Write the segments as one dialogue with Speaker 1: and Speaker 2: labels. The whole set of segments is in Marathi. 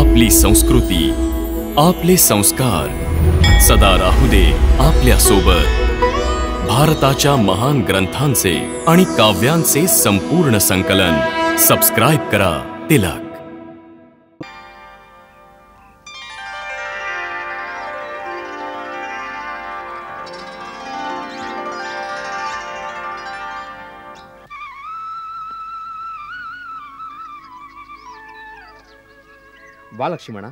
Speaker 1: आपली संस्कृती, आपले संस्कार सदा राहू दे आपल्या सोबत. भारताच्या महान ग्रंथांचे आणि काव्यांचे संपूर्ण संकलन. सबस्क्राइब करा तिलक.
Speaker 2: वा लक्ष्मणा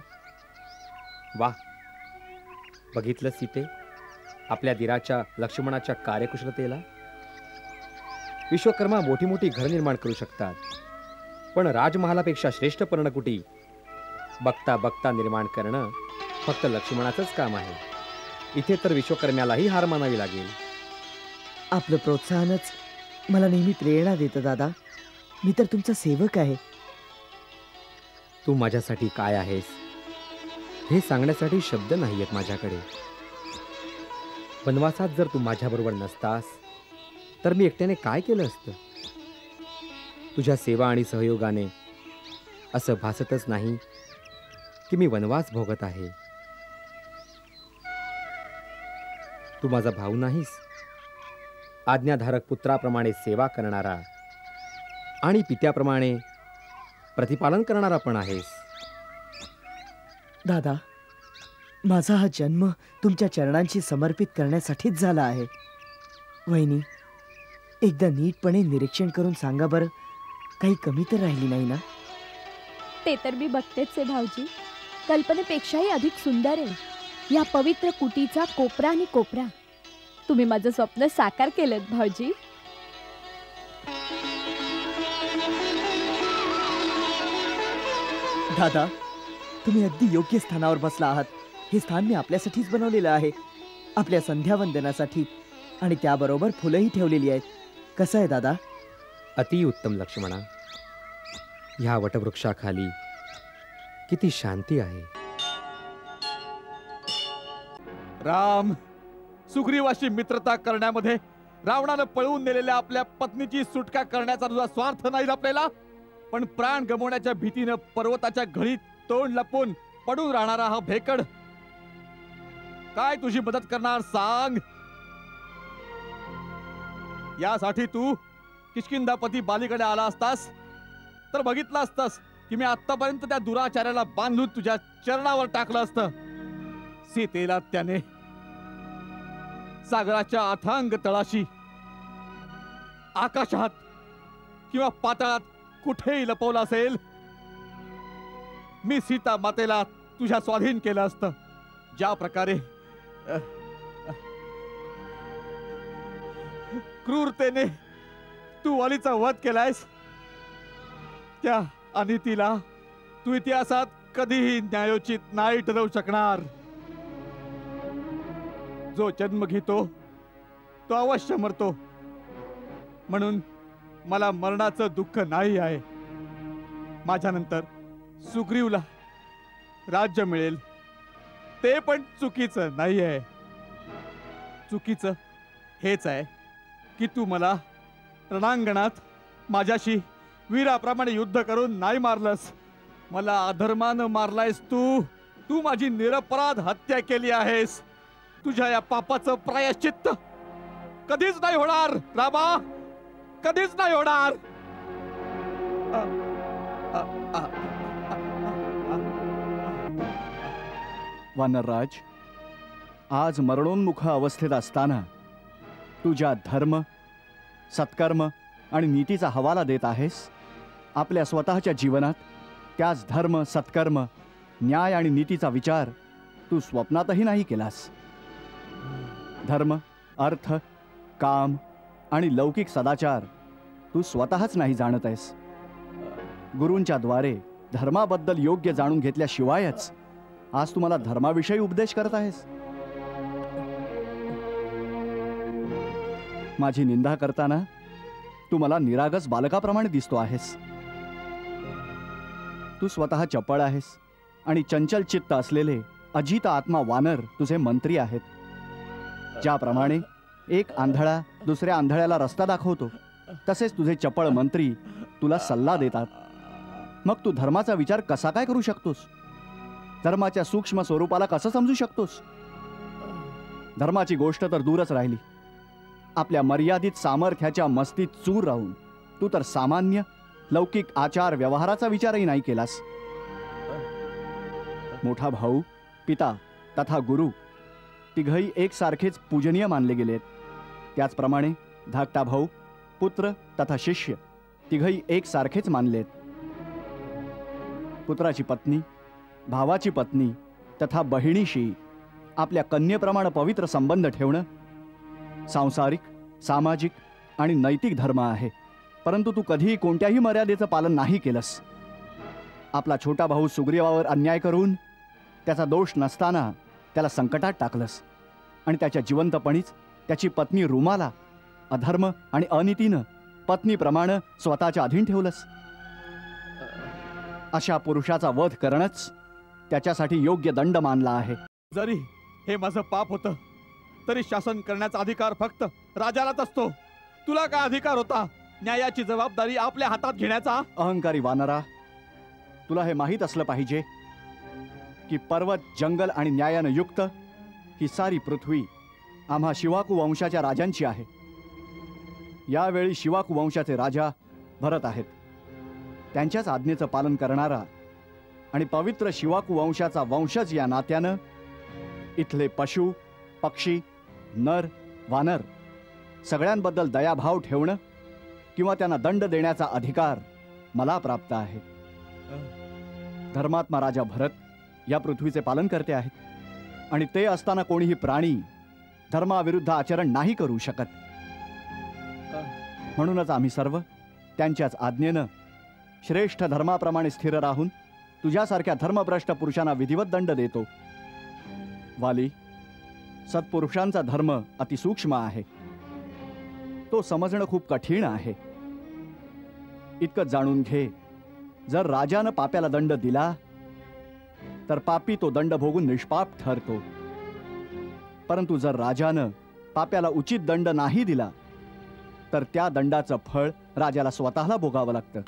Speaker 2: वा. बघितलं सीते, आपल्या धीराच्या लक्ष्मणाच्या कार्यकुशलतेला. विश्वकर्मा मोठी मोठी घर निर्माण करू शकतात, पण राजमहालापेक्षा श्रेष्ठ पर्णकुटी बघता बघता निर्माण करणं फक्त लक्ष्मणाचंच काम आहे. इथे तर विश्वकर्म्यालाही हार मानावी लागेल.
Speaker 3: आपलं प्रोत्साहनच मला नेहमी प्रेरणा देतं दादा. मी तर तुमचा सेवक आहे.
Speaker 2: तू माझ्यासाठी काय आहेस हे सांगण्यासाठी शब्द नाही आहेत माझ्याकडे. वनवासात जर तू माझ्याबरोबर नसतास तर मी एकट्याने काय केलं असतं. तुझ्या सेवा आणि सहयोगाने असं भासतच नाही की मी वनवास भोगत आहे. तू माझा भाऊ नाहीस, आज्ञाधारक पुत्राप्रमाणे सेवा करणारा आणि पित्याप्रमाणे प्रतिपालन करणारा पण आहेस.
Speaker 3: दादा, माझा हा जन्म तुमच्या चरणांशी समर्पित करण्यासाठीच झाला आहे. वहिनी, एकदा नीटपणे निरीक्षण करून सांगा बरं, काही कमी तर राहिली नाही ना?
Speaker 4: ते तर मी बघतेच आहे भाऊजी. कल्पनेपेक्षाही अधिक सुंदर आहे या पवित्र कुटीचा कोपरा आणि कोपरा. तुम्ही माझं स्वप्न साकार केलं भाऊजी.
Speaker 3: दादा, तुम्ही अगदी योग्य स्थानावर बसला आहात. हे स्थान मी आपल्यासाठीच बनवलेलं आहे, आपल्या संध्यावंदनासाठी, आणि त्याबरोबर फुलंही ठेवलेली आहेत. कसं आहे दादा?
Speaker 2: अतिउत्तम लक्ष्मणा. ह्या वटवृक्षाखाली किती शांती आहे.
Speaker 5: राम, सुग्रीवाशी मित्रता करण्यामध्ये रावणानं पळवून नेलेल्या आपल्या पत्नीची सुटका करण्याचा तुझा स्वार्थ नाही आपल्याला, पण प्राण गमावण्याच्या भीतीनं पर्वताच्या घळीत तोंड लपून पडून राहणारा हा भेकड काय तुझी मदत करणार सांग? यासाठी तू किष्किंधापती बालीकडे आला असतास तर बघितलं असतास की मी आतापर्यंत त्या दुराचार्याला बांधून तुझ्या चरणावर टाकलं असतं. सीतेला त्याने सागराच्या अथांग तळाशी, आकाशात किंवा पाताळात कुठेही लपवलं असेल. मी सीता मातेला तुझ्या स्वाधीन केलं असतं. ज्या प्रकारे क्रूरतेने तू वालीचा वध केलायस, त्या अनितीला तू इतिहासात कधीही न्यायोचित नाही ठरवू शकणार. जो जन्म घेतो तो अवश्य मरतो, म्हणून मला मरणाचं दुःख नाही आहे. माझ्यानंतर सुग्रीवला राज्य मिळेल ते पण चुकीचं नाही आहे. चुकीचं हेच आहे की तू मला रणांगणात माझ्याशी वीराप्रमाणे युद्ध करून नाही मारलंस. मला अधर्मानं मारलायस तू. तू माझी निरपराध हत्या केली आहेस. तुझ्या या पापाचं प्रायश्चित्त कधीच नाही होणार रामा, कधीच नाही होणार.
Speaker 6: वानरराज, आज मरणोन्मुख अवस्थेत असताना तुझ्या धर्म, सत्कर्म आणि नीतीचा हवाला देत आहेस. आपल्या स्वतःच्या जीवनात त्याच धर्म, सत्कर्म, न्याय आणि नीतीचा विचार तू स्वप्नातही नाही केलास. धर्म, अर्थ, काम आणि लौकिक सदाचार तू स्वतःच नाही जाणत आहेस. गुरूंच्या द्वारे धर्माबद्दल योग्य जाणून घेतल्याशिवायच आज तुम्हाला धर्माविषयी उपदेश करत आहेस. माझी निंदा करताना तू मला निरागस बालकाप्रमाणे दिसतो आहेस. तू स्वतः चपळ आहेस आणि चंचल चित्त असलेले अजित आत्मा वानर तुझे मंत्री आहेत. ज्याप्रमाणे एक आंधळा दुसऱ्या आंधळ्याला रस्ता दाखवतो, तसेच तुझे चपळ मंत्री तुला सल्ला देतात. मग तू धर्माचा विचार कसा काय करू शकतोस? धर्माच्या सूक्ष्म स्वरूपाला कसं समजू शकतोस? धर्माची गोष्ट तर दूरच राहिली. आपल्या मर्यादित सामर्थ्याच्या मस्तीत चूर राहून तू तर सामान्य लौकिक आचार व्यवहाराचा विचारही नाही केलास. मोठा भाऊ, पिता तथा गुरु तिघही एकसारखेच पूजनीय मानले गेलेत. त्याचप्रमाणे धाकटा भाऊ, पुत्र तथा शिष्य तिघही एकसारखेच मानलेत. पुत्राची पत्नी, भावाची पत्नी तथा बहिणीशी आपल्या कन्येप्रमाणे पवित्र संबंध ठेवणं सांसारिक, सामाजिक आणि नैतिक धर्म आहे. परंतु तू कधीही कोणत्याही मर्यादेचं पालन नाही केलंस. आपला छोटा भाऊ सुग्रीवावर अन्याय करून त्याचा दोष नसताना त्याला संकटात टाकलंस आणि त्याच्या जिवंतपणीच त्याची पत्नी रुमाला अधर्म आणि अनितीनं पत्नीप्रमाणे स्वतःच्या अधीन ठेवलंस. अशा पुरुषाचा वध करणंच त्याच्यासाठी योग्य दंड मानला आहे.
Speaker 5: जरी हे माझं पाप होतं तरी शासन करण्याचा अधिकार फक्त राजालाच असतो. तुला काय अधिकार होता न्यायाची जबाबदारी आपल्या हातात घेण्याचा?
Speaker 6: अहंकारी वानरा, तुला हे माहीत असलं पाहिजे की पर्वत, जंगल आणि न्यायानं युक्त ही सारी पृथ्वी आम्हा शिवाकू वंशाच्या राजांची आहे. यावेळी शिवाकू वंशाचे राजा भरत आहेत. त्यांच्याच आज्ञेचं पालन करणारा आणि पवित्र शिवाकू वंशाचा वंशज या नात्यानं इथले पशु, पक्षी, नर, वानर सगळ्यांबद्दल दयाभाव ठेवणं किंवा त्यांना दंड देण्याचा अधिकार मला प्राप्त आहे. धर्मात्मा राजा भरत या पृथ्वीचे पालन करते आहेत आणि ते असताना कोणीही प्राणी धर्माविरुद्ध आचरण नाही करू शकत. म्हणूनच आम्ही सर्व त्यांच्याच आज्ञेनं श्रेष्ठ धर्माप्रमाणे स्थिर राहून तुझ्यासारख्या धर्मभ्रष्ट पुरुषांना विधिवत दंड देतो. वाली, सत्पुरुषांचा धर्म अतिसूक्ष्म आहे. तो समजणं खूप कठीण आहे. इतकं जाणून घे, जर राजानं पाप्याला दंड दिला तर पापी तो दंड भोगून निष्पाप ठरतो. परंतु जर राजानं पाप्याला उचित दंड नाही दिला तर त्या दंडाचं फळ राजाला स्वतःला भोगावं लागतं.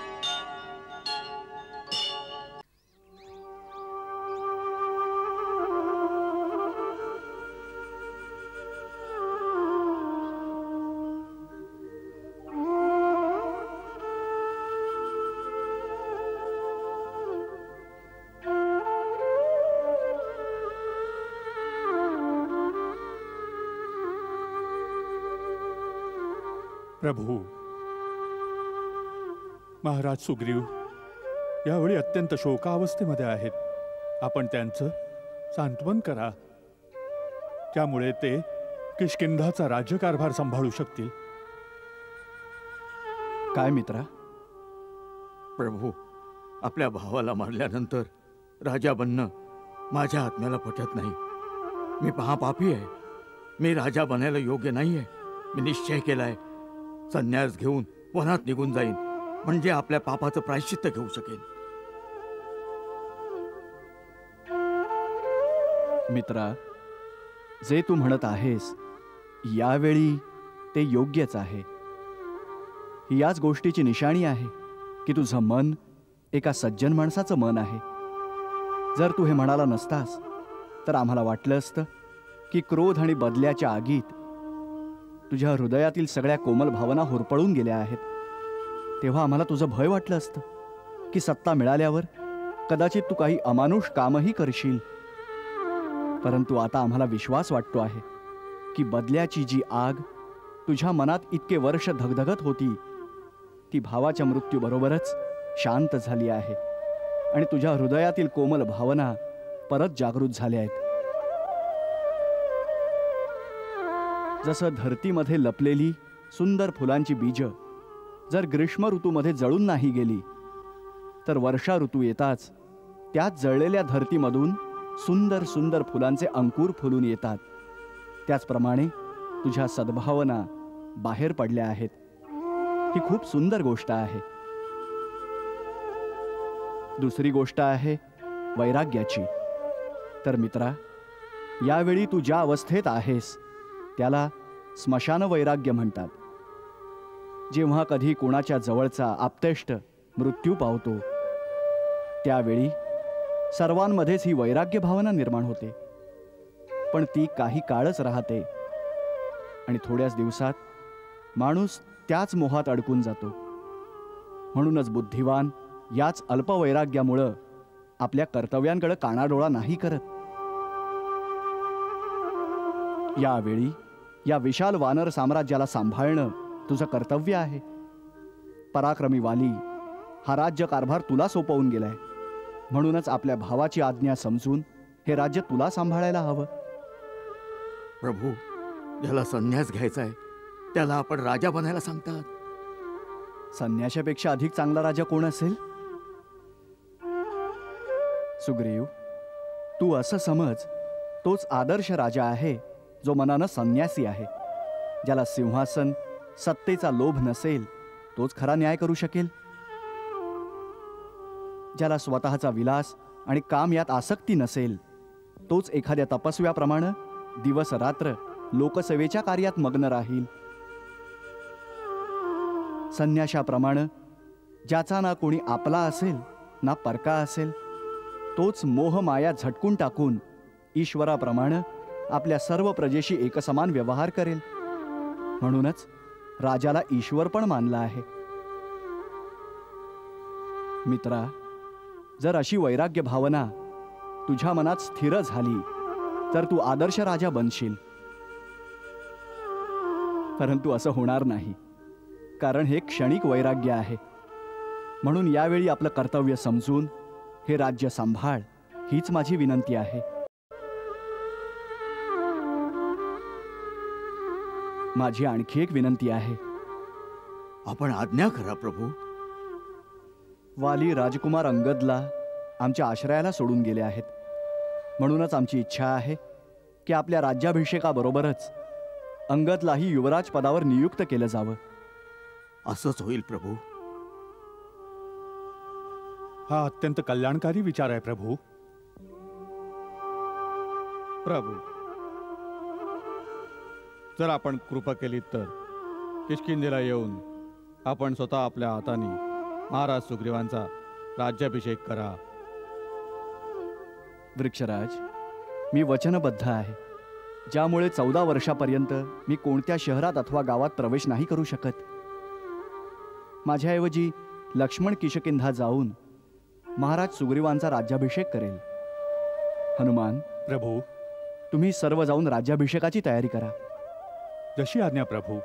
Speaker 5: प्रभू, महाराज सुग्रीव यावेळी अत्यंत शोकावस्थेमध्ये आहेत. आपण त्यांचं सांत्वन करा, त्यामुळे ते किष्किंधाचा राज्यकारभार सांभाळू शकतील.
Speaker 6: काय मित्रा?
Speaker 7: प्रभू, आपल्या भावाला मारल्यानंतर राजा बनणं माझ्या आत्म्याला पटत नाही. मी महापापी आहे. मी राजा बनायला योग्य नाही आहे. मी निश्चय केलाय, संन्यास घेऊन वनात निघून जाईन, म्हणजे आपल्या पापाचं प्रायश्चित्त घेऊ शकेन.
Speaker 6: मित्रा, जे तू म्हणत आहेस यावेळी ते योग्यच आहे. ही याच गोष्टीची निशाणी आहे की तुझं मन एका सज्जन माणसाचं मन आहे. जर तू हे म्हणाला नसतास तर आम्हाला वाटलं असतं की क्रोध आणि बदल्याच्या आगीत तुझ्या हृदयातील सगळ्या कोमल भावना होरपळून गेल्या आहेत. तेव्हा आम्हाला तुझं भय वाटलं असतं की सत्ता मिळाल्यावर कदाचित तू काही अमानुष कामही करशील. परंतु आता आम्हाला विश्वास वाटतो आहे की बदल्याची जी आग तुझ्या मनात इतके वर्ष धगधगत होती ती भावाच्या मृत्यूबरोबरच शांत झाली आहे आणि तुझ्या हृदयातील कोमल भावना परत जागृत झाल्या आहेत. जसं धरतीमध्ये लपलेली सुंदर फुलांची बीज जर ग्रीष्म ऋतूमध्ये जळून नाही गेली तर वर्षा ऋतू येताच त्याच जळलेल्या धरतीमधून सुंदर सुंदर फुलांचे अंकुर फुलून येतात, त्याचप्रमाणे तुझ्या सद्भावना बाहेर पडल्या आहेत. ही खूप सुंदर गोष्ट आहे. दुसरी गोष्ट आहे वैराग्याची. तर मित्रा, यावेळी तू ज्या अवस्थेत आहेस त्याला स्मशान वैराग्य म्हणतात. जेव्हा कधी कोणाच्या जवळचा आप्तेष्ट मृत्यू पावतो त्यावेळी सर्वांमध्येच ही वैराग्य भावना निर्माण होते, पण ती काही काळच राहते आणि थोड्याच दिवसात माणूस त्याच मोहात अडकून जातो. म्हणूनच बुद्धिवान याच अल्पवैराग्यामुळं आपल्या कर्तव्यांकडे कानाडोळा नाही करत. यावेळी या विशाल वानर साम्राज्याला सांभाळणं तुझं कर्तव्य आहे. पराक्रमी वाली हा राज्य कारभार तुला सोपवून गेलाय, म्हणूनच आपल्या भावाची आज्ञा समजून हे राज्य तुला सांभाळायला हवं.
Speaker 7: प्रभू, ज्याला संन्यास घ्यायचा आहे त्याला आपण राजा बनायला सांगतात.
Speaker 6: संन्याशापेक्षा अधिक चांगला राजा कोण असेल? सुग्रीव, तू असं समज, तोच आदर्श राजा आहे जो मनानं संन्यासी आहे. ज्याला सिंहासन सत्तेचा लोभ नसेल तोच खरा न्याय करू शकेल. ज्याला स्वतःचा विलास आणि काम यात आसक्ती नसेल तोच एखाद्या तपस्व्याप्रमाणे दिवस रात्र लोकसेवेच्या कार्यात मग्न राहील. संन्याशाप्रमाणे ज्याचा ना कोणी आपला असेल ना परका असेल तोच मोह माया झटकून टाकून ईश्वराप्रमाणे आपल्या सर्व प्रजेशी एकसमान व्यवहार करेल. म्हणूनच राजाला ईश्वर पण मानला आहे. मित्रा, जर अशी वैराग्य भावना तुझ्या मनात स्थिर झाली तर तू आदर्श राजा बनशील. परंतु असं होणार नाही, कारण हे क्षणिक वैराग्य आहे. म्हणून यावेळी आपलं कर्तव्य समजून हे राज्य सांभाळ, हीच माझी विनंती आहे. माझी आणखी एक विनंती आहे.
Speaker 7: आपण आज्ञा करा प्रभू.
Speaker 6: वाली राजकुमार अंगदला आमच्या आश्रयाला सोडून गेले आहेत. म्हणूनच आमची इच्छा आहे की आपल्या राज्याभिषेकाबरोबरच अंगदलाही युवराज पदावर नियुक्त केलं जावं.
Speaker 7: असंच होईल प्रभू.
Speaker 5: हा अत्यंत कल्याणकारी विचार आहे प्रभू. प्रभू, जर आपण कृपा केली तर किष्किंधेला येऊन आपण स्वतः आपल्या हाताने महाराज सुग्रीवांचा राज्याभिषेक करा.
Speaker 6: वृक्षराज, मी वचनबद्ध आहे, ज्यामुळे 14 वर्षापर्यंत मी कोणत्या शहरात अथवा गावात प्रवेश नाही करू शकत. माझ्याऐवजी लक्ष्मण किष्किंधा जाऊन महाराज सुग्रीवांचा राज्याभिषेक करेल. हनुमान
Speaker 5: प्रभू,
Speaker 6: तुम्ही सर्व जाऊन राज्याभिषेकाची तयारी करा.
Speaker 5: जशी आज्ञा प्रभू.